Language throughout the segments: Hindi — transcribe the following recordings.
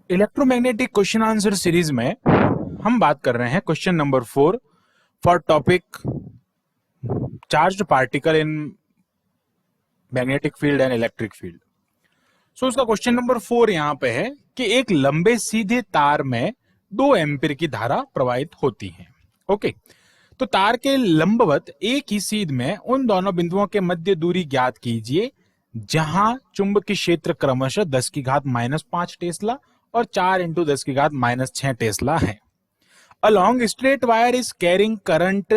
इलेक्ट्रोमैग्नेटिक क्वेश्चन आंसर सीरीज में हम बात कर रहे हैं question number 4 for topic charged particle in magnetic field and electric field. So उसका क्वेश्चन नंबर 4 यहां पे है कि एक लंबे सीधे तार में 2 एम्पीयर की धारा प्रवाहित होती है। ओके, तो तार के लंबवत एक ही सीध में उन दोनों बिंदुओं के मध्य दूरी ज्ञात कीजिए जहां चुंबकीय क्षेत्र क्रमशः 10 की घात -5 टेस्ला और 4 इंटू 10 की घात -6 टेस्ला है। A long straight wire is carrying current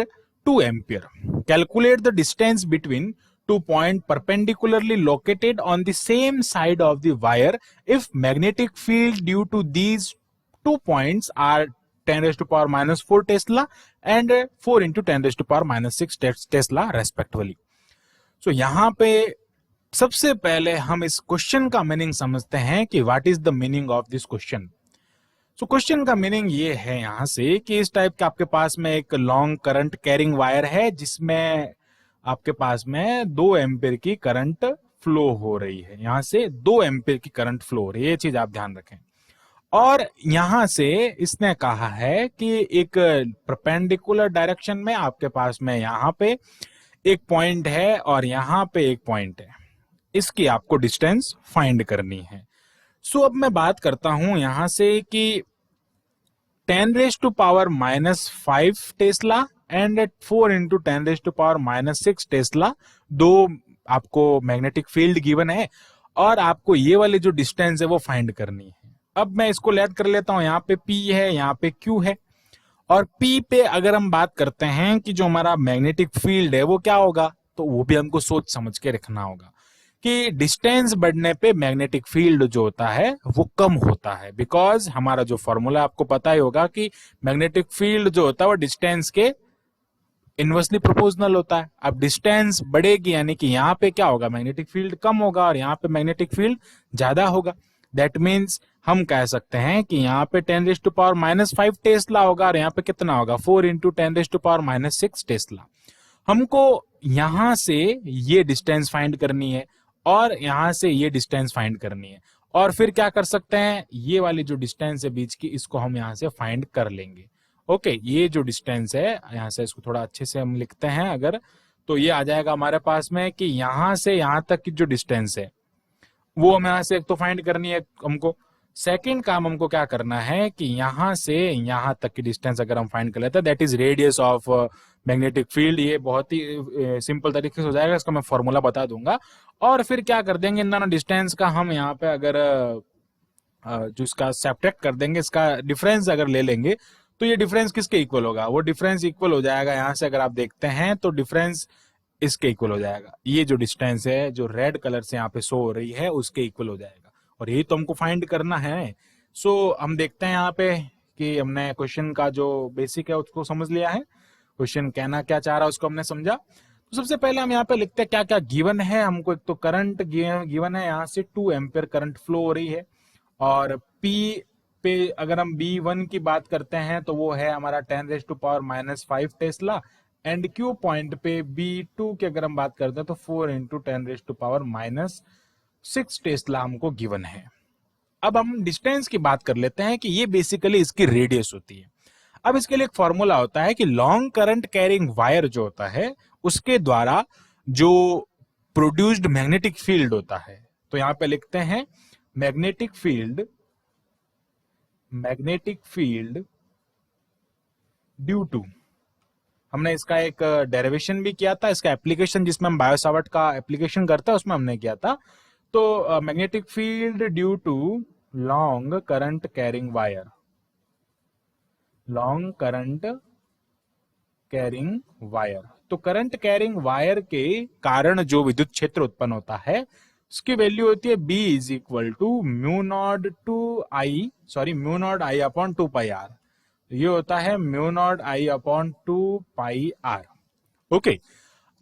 2 ampere. Calculate the distance between two points perpendicularly located on the same side of the wire if magnetic field due to these 2 points are 10 raised to power -4 Tesla and 4 into 10 raised to power -6 Tesla respectively. So यहाँ पे सबसे पहले हम इस क्वेश्चन का मीनिंग समझते हैं कि what is the meaning of this question. So question का मीनिंग ये है यहां से कि इस टाइप के आपके पास में एक लॉन्ग करंट कैरिंग वायर है जिसमें आपके पास में 2 एम्पीयर की करंट फ्लो हो रही है। यहां से 2 एम्पीयर की करंट फ्लो हो रही है, ये चीज आप ध्यान रखें। और यहां से इसने कहा है कि एक परपेंडिकुलर डायरेक्शन में आपके पास में यहां पे एक पॉइंट है और यहां पे एक पॉइंट है, इसकी आपको डिस्टेंस फाइंड करनी है। सो अब मैं बात करता हूं यहां से कि 10 raise to power -5 tesla and 4 into 10 raise to power -6 tesla दो आपको मैग्नेटिक फील्ड गिवन है और आपको ये वाली जो डिस्टेंस है वो फाइंड करनी है। अब मैं इसको लेट कर लेता हूं, यहाँ पे P है, यहाँ पे Q है और P पे अगर हम बात करते हैं कि जो हमारा मैग्नेटिक फील्ड है वो क्या होगा, तो वो भी हमको सोच समझ के रखना होगा कि डिस्टेंस बढ़ने पे मैग्नेटिक फील्ड जो होता है वो कम होता है। बिकॉज हमारा जो फॉर्मूला आपको पता ही होगा कि मैग्नेटिक फील्ड जो होता है वो डिस्टेंस के इनवर्सली प्रोपोर्शनल होता है। अब डिस्टेंस बढ़ेगी यानी कि यहाँ पे क्या होगा, मैग्नेटिक फील्ड कम होगा और यहाँ पे मैग्नेटिक फील्ड ज्यादा होगा। दैट मीन्स हम कह सकते हैं कि यहाँ पे 10 रेज टू पावर -5 टेस्ला होगा और यहाँ पे कितना होगा 4 into 10 raise to power -6 tesla. हमको यहां से ये डिस्टेंस फाइंड करनी है और यहां से ये डिस्टेंस फाइंड करनी है और फिर क्या कर सकते हैं, ये वाली जो डिस्टेंस है बीच की इसको हम यहां से फाइंड कर लेंगे। ओके, ये जो डिस्टेंस है यहां से इसको थोड़ा अच्छे से हम लिखते हैं अगर, तो ये आ जाएगा हमारे पास में कि यहां से यहां तक की जो डिस्टेंस है वो हम यहां से एक तो फाइंड करनी है हमको। सेकेंड काम हमको क्या करना है कि यहां से यहां तक की डिस्टेंस अगर हम फाइंड कर लेते हैं that is radius of magnetic field. ये बहुत ही सिंपल तरीके से हो जाएगा, इसका मैं फॉर्मूला बता दूंगा। और फिर क्या कर देंगे, इन दोनों डिस्टेंस का हम यहाँ पे अगर जो इसका सब्ट्रैक्ट कर देंगे, इसका डिफरेंस अगर ले लेंगे तो ये डिफरेंस किसके इक्वल होगा, वो डिफरेंस इक्वल हो जाएगा यहाँ से अगर आप देखते हैं तो डिफरेंस इसके इक्वल हो जाएगा। ये जो डिस्टेंस है जो रेड कलर से यहाँ पे शो हो रही है उसके इक्वल हो जाएगा और यही तो हमको फाइंड करना है। सो हम देखते हैं यहाँ पे कि हमने क्वेश्चन का जो बेसिक है उसको समझ लिया है, क्वेश्चन कहना क्या चाह रहा है उसको हमने समझा। तो सबसे पहले हम यहाँ पे लिखते हैं क्या क्या गिवन है हमको। एक तो करंट गिवन है, यहाँ से 2 एम्पियर करंट फ्लो हो रही है और P पे अगर हम B1 की बात करते हैं तो वो है हमारा 10 raise to power -5 tesla and Q point पे B2 की अगर हम बात करते हैं तो 4 into 10 raise to power -6 tesla हमको गिवन है। अब हम डिस्टेंस की बात कर लेते हैं कि ये बेसिकली इसकी रेडियस होती है। अब इसके लिए एक फॉर्मूला होता है कि लॉन्ग करंट कैरिंग वायर जो होता है उसके द्वारा जो प्रोड्यूस्ड मैग्नेटिक फील्ड होता है, तो यहां पे लिखते हैं मैग्नेटिक फील्ड ड्यू टू, हमने इसका एक डेरिवेशन भी किया था, इसका एप्लीकेशन जिसमें हम बायो सावर्ट का एप्लीकेशन करते हैं उसमें हमने किया था। तो magnetic field due to long current carrying wire, long current carrying wire, तो करंट कैरिंग वायर के कारण जो विद्युत क्षेत्र उत्पन्न होता है उसकी वैल्यू होती है B is equal to mu naught I upon 2 pi R. ये होता है mu naught I upon 2 pi R. Okay,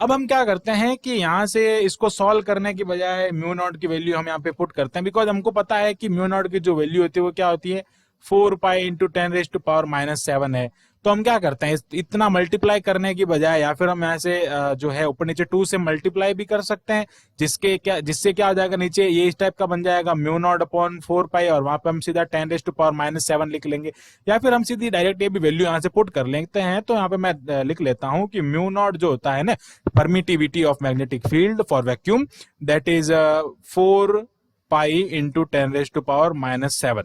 अब हम क्या करते हैं कि यहां से इसको सॉल्व करने की बजाय म्यू नॉट की वैल्यू हम यहाँ पे पुट करते हैं, बिकॉज हमको पता है कि म्यू नॉट की जो वैल्यू होती है वो क्या होती है 4 pi into 10 raise to power -7 है। तो हम क्या करते हैं, इतना मल्टीप्लाई करने की बजाय या फिर हम यहाँ से जो है ऊपर नीचे 2 से मल्टीप्लाई भी कर सकते हैं, जिससे क्या हो जाएगा, नीचे ये इस टाइप का बन जाएगा म्यू नॉट अपॉन 4 पाई, और वहां पे हम सीधा 10⁻⁻7 लिख लेंगे, या फिर हम सीधी डायरेक्ट ये भी वैल्यू यहाँ से पुट कर लेते हैं। तो यहाँ पे मैं लिख लेता हूं कि म्यू नॉट जो होता है ना, permittivity of magnetic field for vacuum, that is 4 pi into 10⁻⁻7।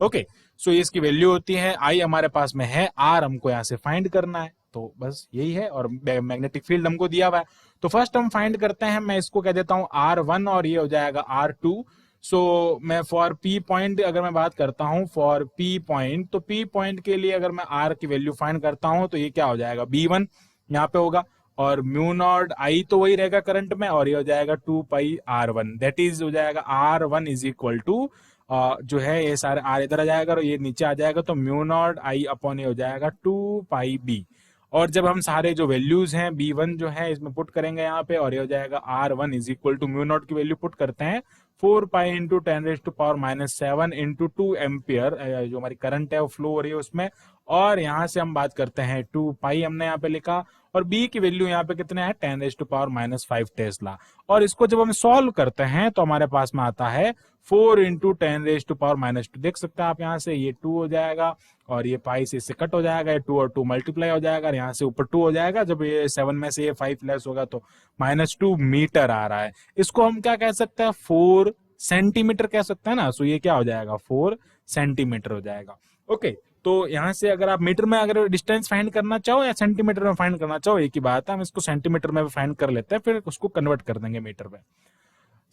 Okay, so इसकी वैल्यू होती है, आई हमारे पास में है, आर हमको यहाँ से फाइंड करना है, तो बस यही है, और मैग्नेटिक फील्ड हमको दिया हुआ है। तो फर्स्ट हम फाइंड करते हैं, मैं इसको कह देता हूं R1 और ये हो जाएगा R2। सो मैं फॉर P पॉइंट अगर मैं बात करता हूं, फॉर P पॉइंट, तो P पॉइंट के लिए अगर मैं R की वैल्यू फाइंड करता हूं तो ये क्या हो जाएगा, B1 यहाँ पे होगा, और म्यू नॉट आई तो वही रहेगा करंट में, और ये हो जाएगा 2 पाई R1, दैट इज हो जाएगा R1 इज इक्वल टू जो है ये सारे आर इधर आ जाएगा और ये नीचे आ जाएगा, तो म्यू नॉट आई अपॉन ये हो जाएगा 2 पाई बी। और जब हम सारे जो वैल्यूज हैं B1 जो है इसमें पुट करेंगे यहाँ पे, और ये हो जाएगा R1 is equal to mu naught की वैल्यू पुट करते हैं 4 पाई इंटू 10⁻⁻7 इंटू 2 एम्पियर, जो हमारी करंट है वो फ्लो हो रही है उसमें, और यहाँ से हम बात करते हैं 2 पाई हमने यहाँ पे लिखा, और B की वैल्यू यहाँ पे कितने है, 10⁻⁻5 टेस्ला। और इसको जब हम सॉल्व करते हैं तो हमारे पास में आता है 4 इंटू 10⁻², देख सकते हैं आप यहाँ से, ये 2 हो जाएगा, और ये पाई से इससे कट हो जाएगा, ये 2 और 2 मल्टीप्लाई हो जाएगा, और यहाँ से ऊपर 2 हो जाएगा, जब ये 7 में से ये 5 लेस होगा तो -2 मीटर आ रहा है। इसको हम क्या कह सकते हैं, 4 सेंटीमीटर कह सकते हैं ना। सो ये क्या हो जाएगा, 4 सेंटीमीटर हो जाएगा। ओके, तो यहाँ से अगर आप मीटर में अगर डिस्टेंस फाइंड करना चाहो या सेंटीमीटर में फाइंड करना चाहो, एक ही बात है, हम इसको सेंटीमीटर में फाइंड कर लेते हैं, फिर उसको कन्वर्ट कर देंगे मीटर में।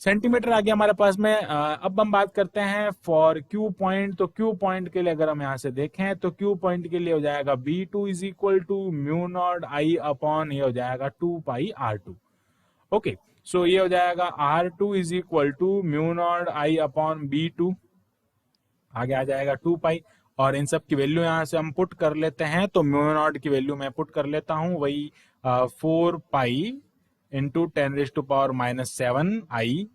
सेंटीमीटर आ गया हमारे पास में। अब हम बात करते हैं फॉर क्यू पॉइंट, तो क्यू पॉइंट के लिए अगर हम यहाँ से देखें तो क्यू पॉइंट के लिए हो जाएगा B2 is equal to mu naught I upon ये हो जाएगा 2 पाई R2। ओके, सो ये हो जाएगा R2 is equal to mu naught I upon B2, आगे आ जाएगा 2 पाई, और इन सब की वैल्यू यहाँ से हम पुट कर लेते हैं, तो म्यू नॉट की वैल्यू मैं पुट कर लेता हूँ वही 4 पाई इंटू 10⁻⁻7 आई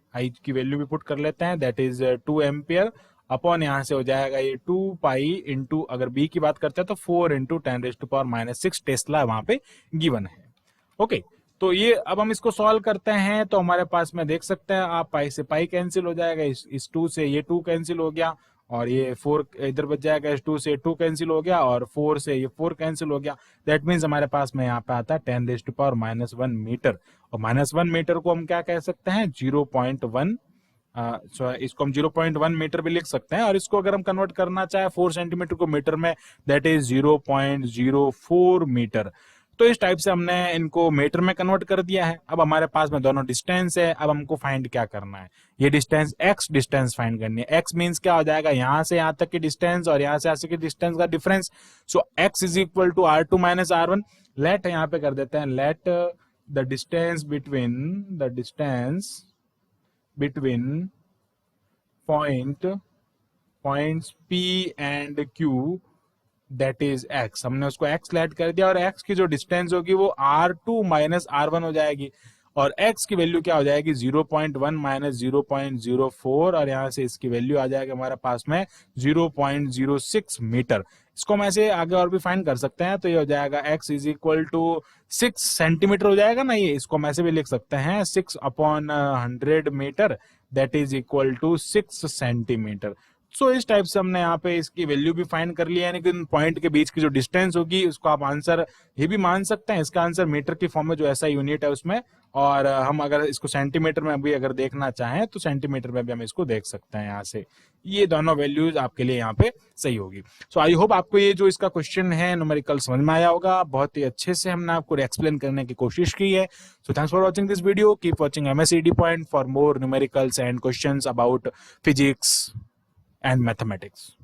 की वैल्यू भी पुट कर लेते हैं, दैट इज 2 एम्पियर, अपॉन यहाँ से हो जाएगा ये 2 पाई इंटू, अगर बी की बात करते हैं तो 4 इंटू 10⁻�6 टेस्ला वहां पे गिवन है। ओके, तो ये अब हम इसको सॉल्व करते हैं, तो हमारे पास में देख सकते हैं आप, पाई से पाई कैंसिल हो जाएगा, इस 2 से ये 2 कैंसिल हो गया, और ये 4 इधर बच जाएगा, इस 2 से 2 कैंसिल हो गया, और 4 से ये 4 कैंसिल हो गया, दैट मीन्स हमारे पास में यहाँ पे आता है 10⁻⁻1 मीटर, और -1 मीटर को हम क्या कह सकते हैं, 0.1, इसको हम 0.1 मीटर भी लिख सकते हैं, और इसको अगर हम कन्वर्ट करना चाहे 4 सेंटीमीटर को मीटर में, दैट इज 0.04 मीटर। तो इस टाइप से हमने इनको मीटर में कन्वर्ट कर दिया है। अब हमारे पास में दोनों डिस्टेंस है, अब हमको फाइंड क्या करना है, ये डिस्टेंस x डिस्टेंस फाइंड करनी है। x मींस क्या हो जाएगा, यहां से यहां तक की डिस्टेंस और यहां से यहां की डिस्टेंस का difference. So x is equal to R2 minus R1। Let यहां पे कर देते हैं, let the distance between points P and Q that is x, हमने उसको x लेट कर दिया, और x की जो डिस्टेंस होगी वो R2 माइनस R1 हो जाएगी, और x की वैल्यू क्या हो जाएगी, 0.1 माइनस 0.04, और यहाँ से इसकी वैल्यू आ जाएगी हमारे पास में 0.06 मीटर। इसको हम ऐसे आगे और भी फाइंड कर सकते हैं, तो ये हो जाएगा x is equal to 6 centimetre हो जाएगा ना, ये इसको हम ऐसे भी लिख सकते हैं 6 upon 100 metre, that is equal to 6 centimetre. So इस टाइप से हमने यहाँ पे इसकी वैल्यू भी फाइंड कर लिया है, लेकिन पॉइंट के बीच की जो डिस्टेंस होगी उसको आप आंसर ये भी मान सकते हैं, इसका आंसर मीटर की फॉर्म में जो ऐसा यूनिट है उसमें, और हम अगर इसको सेंटीमीटर में भी अगर देखना चाहें तो सेंटीमीटर में भी हम इसको देख सकते हैं। यहाँ से ये दोनों वैल्यूज आपके लिए यहाँ पे सही होगी। सो आई होप आपको ये जो इसका क्वेश्चन है न्यूमेरिकल समझ में आया होगा, बहुत ही अच्छे से हमने आपको एक्सप्लेन करने की कोशिश की है। So thanks for watching this video, keep watching MSED Point for more numericals and questions about physics and mathematics.